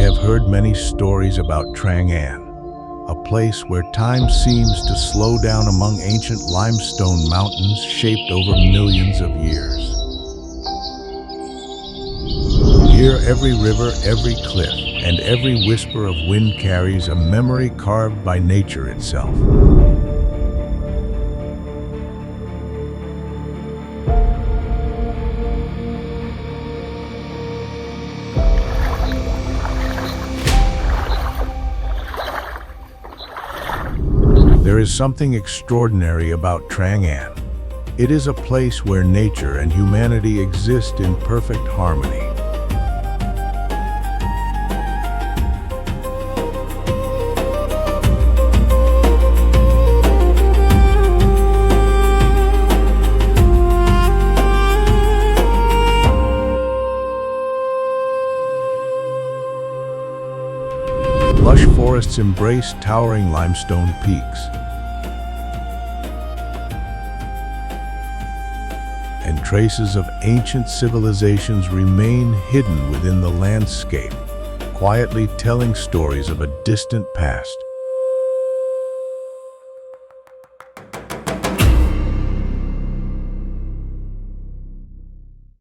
have heard many stories about Trang An, a place where time seems to slow down among ancient limestone mountains shaped over millions of years. Here, every river, every cliff, and every whisper of wind carries a memory carved by nature itself. There is something extraordinary about Trang An. It is a place where nature and humanity exist in perfect harmony. Lush forests embrace towering limestone peaks, and traces of ancient civilizations remain hidden within the landscape, quietly telling stories of a distant past.